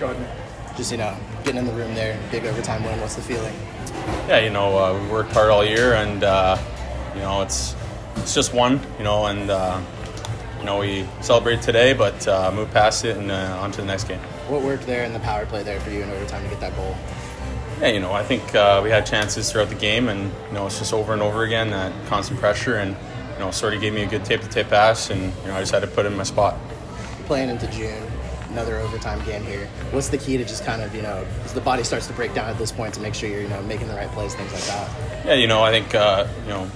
Go ahead. Just, getting in the room there, big overtime win, what's the feeling? Yeah, we worked hard all year, and, it's just one, and, we celebrate today, but move past it and on to the next game. What worked there in the power play there for you in overtime to get that goal? Yeah, I think we had chances throughout the game, and, it's just over and over again, that constant pressure, and, sort of gave me a good tape-to-tape pass, and, I just had to put it in my spot. Playing into June, another overtime game here. What's the key to just kind of, as the body starts to break down at this point to make sure you're, making the right plays, things like that? Yeah, I think,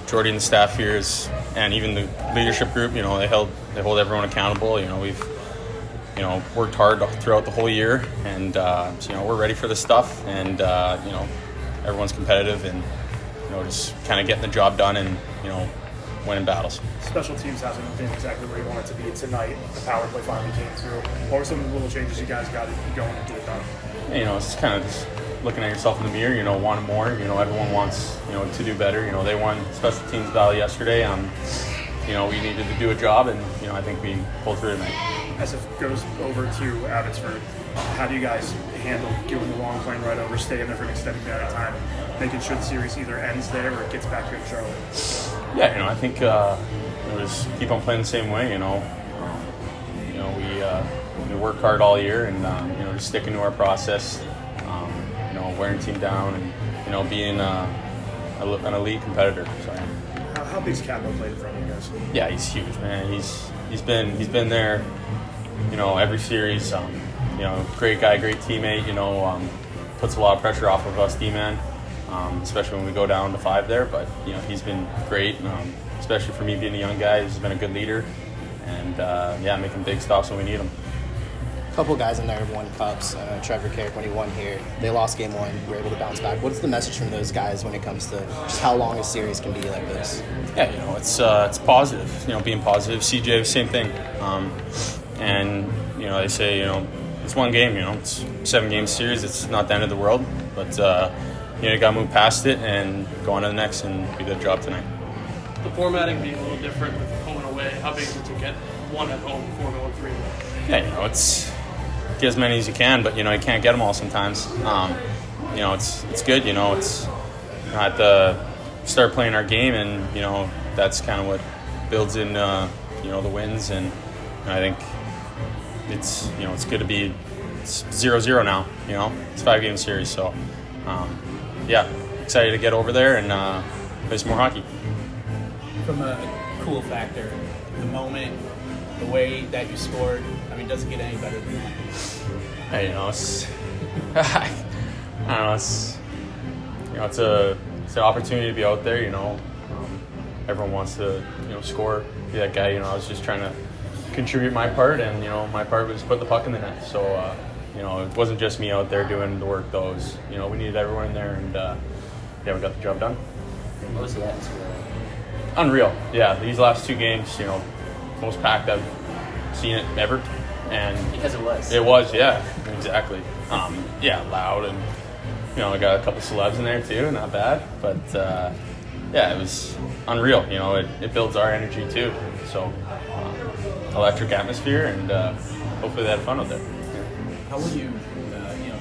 Jordy and the staff here and even the leadership group, they hold everyone accountable. We've, worked hard throughout the whole year, and, we're ready for this stuff, and, everyone's competitive, and, just kind of getting the job done and, winning battles. Special teams hasn't been exactly where you want it to be tonight. The power play finally came through. What were some of the little changes you guys got going to get it done? It's kind of just looking at yourself in the mirror, wanting more. Everyone wants, to do better. They won special teams battle yesterday. We needed to do a job, and, I think we pulled through tonight. As it goes over to Abbotsford, how do you guys handle doing the long plane right over, staying there for an extended amount of time, making sure the series either ends there or it gets back here in Charlotte? Yeah, I think just keep on playing the same way. We work hard all year, and just sticking to our process. Wearing team down, and being an elite competitor. So. How big's Capo played in front of you guys? Yeah, he's huge, man. He's been there, every series. Great guy, great teammate. Puts a lot of pressure off of us, D-man. Especially when we go down to 5 there. But, he's been great, especially for me being a young guy. He's been a good leader, and, making big stops when we need him. A couple guys in there have won cups. Trevor Carrick, when he won here, they lost game 1, were able to bounce back. What's the message from those guys when it comes to just how long a series can be like this? Yeah, it's positive, being positive. CJ, same thing. And, they say, it's one game, it's a 7-game series. It's not the end of the world. But, you got to move past it and go on to the next and do a good job tonight. The formatting being a little different with home and away, how big is it to get one at home before going 3? Yeah, it's get as many as you can, but, you can't get them all sometimes. It's good, it's at the start playing our game, and, that's kind of what builds in, the wins, and I think it's, it's good to be 0-0 now, it's a 5-game series, so, excited to get over there and play some more hockey. From a cool factor, the moment, the way that you scored, doesn't get any better than that. Hey, it's I don't know, it's an opportunity to be out there, everyone wants to, score, be that guy, I was just trying to contribute my part, and, my part was put the puck in the net, so, it wasn't just me out there doing the work, though. It was, we needed everyone in there, and, we got the job done. What was the atmosphere like? Unreal, yeah, these last 2 games, most packed I've seen it ever. And because it was. It was, yeah, exactly. Loud, and I got a couple celebs in there too, not bad. But it was unreal. It builds our energy too. So electric atmosphere, and hopefully they had fun out there. How will you,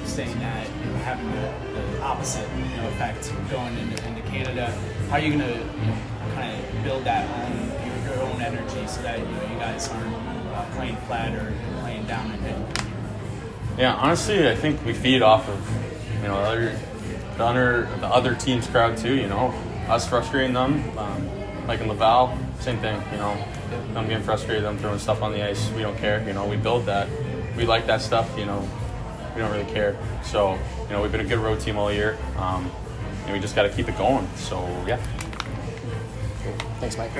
saying that, having the opposite, effect going into Canada? How are you going to, kind of build that your own energy so that you guys aren't playing flat or playing down and in? Yeah, honestly, I think we feed off of the other team's crowd too. Us frustrating them, like in Laval, same thing. Them getting frustrated, them throwing stuff on the ice. We don't care. We build that. We like that stuff. We don't really care. So we've been a good road team all year, and we just got to keep it going. So yeah. Thanks, Mike.